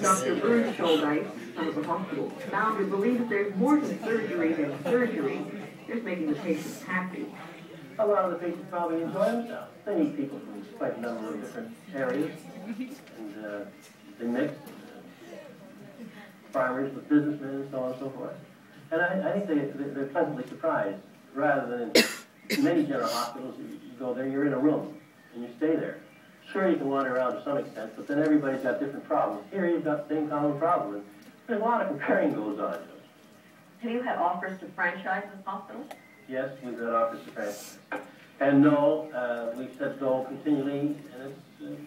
Dr. Bruce Shouldice, son of the hospital founder, believes there's more to surgery than surgery. Just making the patients happy. A lot of the patients probably enjoy themselves. They meet people from quite a number of different areas, and they mix farmers with businessmen and so on and so forth. And I think they're pleasantly surprised, rather than in many general hospitals, you go there, you're in a room, and you stay there. Sure, you can wander around to some extent, but then everybody's got different problems. Here, you've got the same common problem, and there's a lot of comparing goes on. Have you had offers to franchise this hospital? Yes, we've had offers to franchise. And no, we've said no continually, and it's,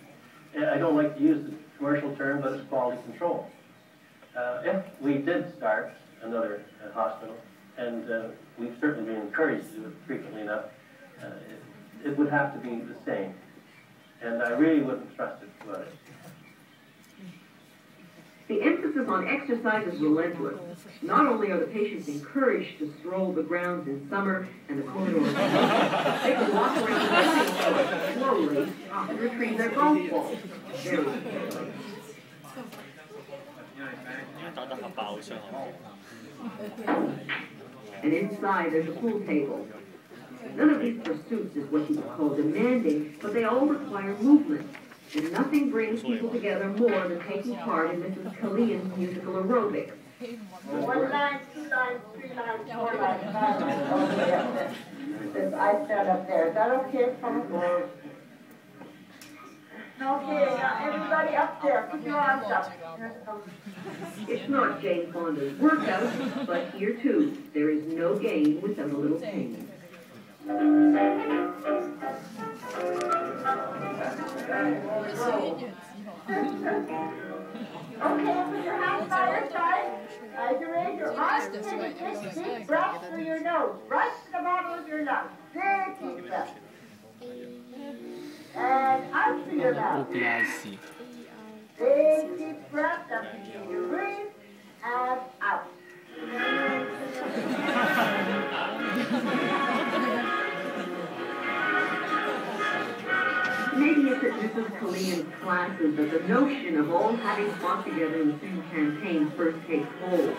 I don't like to use the commercial term, but it's quality control. If we did start another hospital, and we've certainly been encouraged to do it frequently enough, it would have to be the same. And I really wouldn't trust it to others. The emphasis on exercise is relentless. Not only are the patients encouraged to stroll the grounds in summer and the corridors, they can walk around the building slowly and retrieve their golf balls. Very slowly. And inside there's a pool table. None of these pursuits is what you would call demanding, but they all require movement. And nothing brings people together more than taking part in Mrs. Killian's musical aerobics. 1 line, 2 lines, 3 lines, 4 lines, 5 lines, all the way up there. I stand up there. Is that okay from the floor? Okay, now everybody up there, put your arms up. It's not Jane Fonda's workout, but here too, there is no gain without a little pain. Okay, put your hands by your side. As you raise your arms, take a deep breath through your nose, right to the bottom of your lungs. Big deep breath. And out through your mouth. Big deep breath up until you breathe, and out. Maybe it's at Mrs. Killian's classes that the notion of all having fought together in the same campaign first takes hold.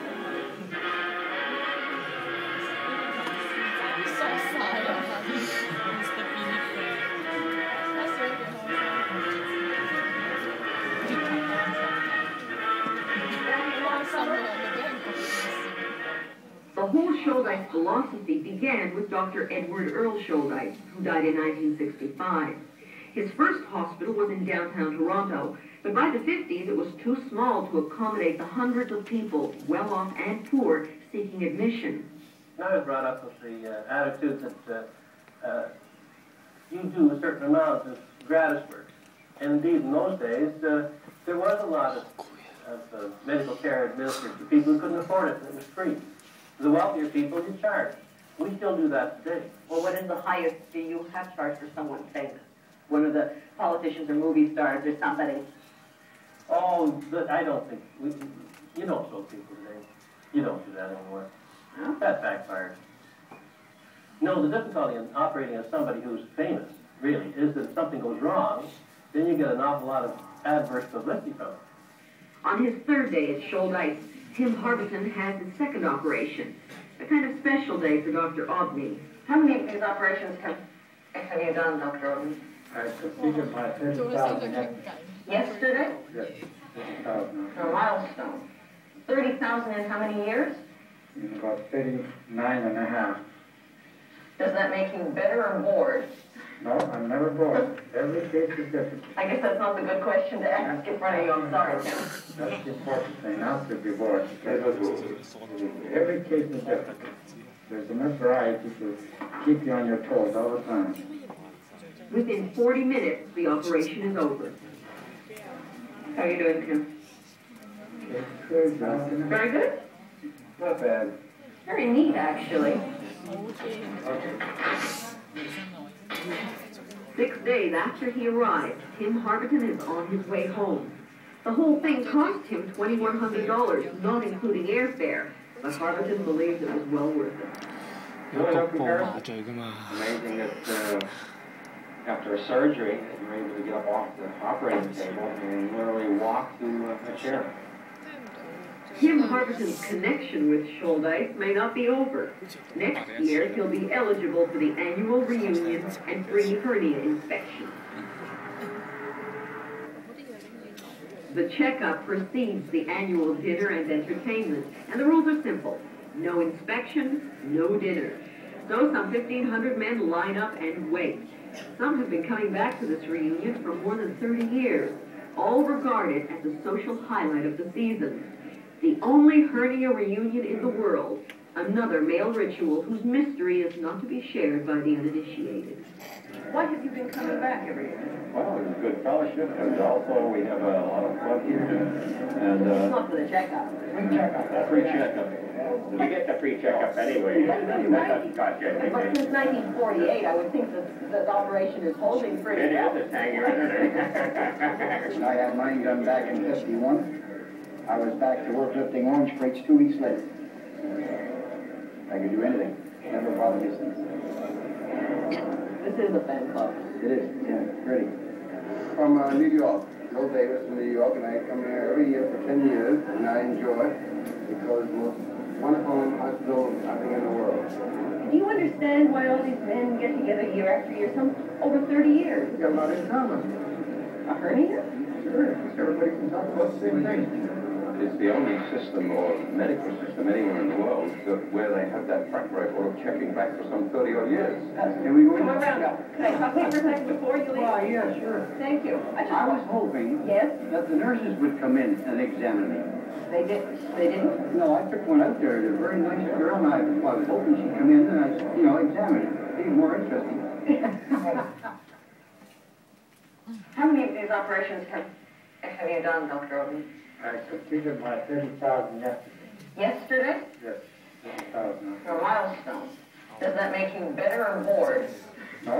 The whole Shouldice philosophy began with Dr. Edward Earl Shouldice, who died in 1965. His first hospital was in downtown Toronto, but by the 50s it was too small to accommodate the hundreds of people, well-off and poor, seeking admission. I was brought up with the attitude that you do a certain amount of gratis work. And indeed, in those days, there was a lot of medical care administered to people who couldn't afford it, and it was free. The wealthier people, you charge. We still do that today. Well, what is the highest fee you have charged for someone famous? One of the politicians or movie stars or somebody? Oh, I don't think, you don't show people today. You don't do that anymore. Huh? That backfired. No, the difficulty in operating as somebody who's famous, really, is that if something goes wrong, then you get an awful lot of adverse publicity from it. On his third day at Shouldice, Tim Harberton had his second operation, a kind of special day for Dr. Obney. How many of these operations have you done, Dr. Obney? I completed my 30,000 Yesterday? Yes, 30,000. A milestone. 30,000 in how many years? In about 39 and a half. Does that make you better or bored? No, I'm never bored. Every case is different. I guess that's not the good question to ask in front of you. I'm sorry, Tim. That's the important thing, not to be bored. Every case is different. There's enough variety to keep you on your toes all the time. Within 40 minutes, the operation is over. How are you doing, Tim? Very good? Not bad. Very neat, actually. 6 days after he arrived, Tim Harberton is on his way home. The whole thing cost him $2,100, not including airfare, but Harberton believes it was well worth it. Amazing that after a surgery, you're able to get up off the operating table and literally walk to a chair. Tim Harberton's connection with Shouldice may not be over. Next year, he'll be eligible for the annual reunion and free hernia inspection. The checkup precedes the annual dinner and entertainment, and the rules are simple. No inspection, no dinner. So some 1,500 men line up and wait. Some have been coming back to this reunion for more than 30 years, all regarded as a social highlight of the season. The only hernia reunion in the world, another male ritual whose mystery is not to be shared by the uninitiated. Why have you been coming back every year? Well, it's a good fellowship, and also we have a lot of fun here. And It's not for the checkup. free checkup. You get the free checkup anyway. That doesn't cost you anything. But since 1948, I would think that the operation is holding pretty well. It is, it's hanging right there. I had mine done back in '51. I was back to work lifting orange crates 2 weeks later. I could do anything. Never bothered me since. This is a fan club. It is, yeah, pretty. From New York, Joe Davis from New York, and I come here every year for 10 years, and I enjoy it because it's the most wonderful hospital, I think, in the world. Do you understand why all these men get together year after year, some over 30 years? We got a lot in common. A hernia? Sure, because everybody can talk about the same thing. It's the only system or medical system anywhere in the world where they have that track record of checking back for some 30-odd years. Can we go in? Come around. Can I talk to you for a second before you leave? Oh, yeah, sure. Thank you. I was hoping Yes? that the nurses would come in and examine me. They didn't? No, I took one out there. They're a very nice girl, and I was hoping she'd come in and I, examine it. Be more interesting. How many of these operations have you done, Dr. Oden? I completed my 30,000 yesterday. Yesterday? Yes, 30,000. A milestone. Does that make you better or bored? No,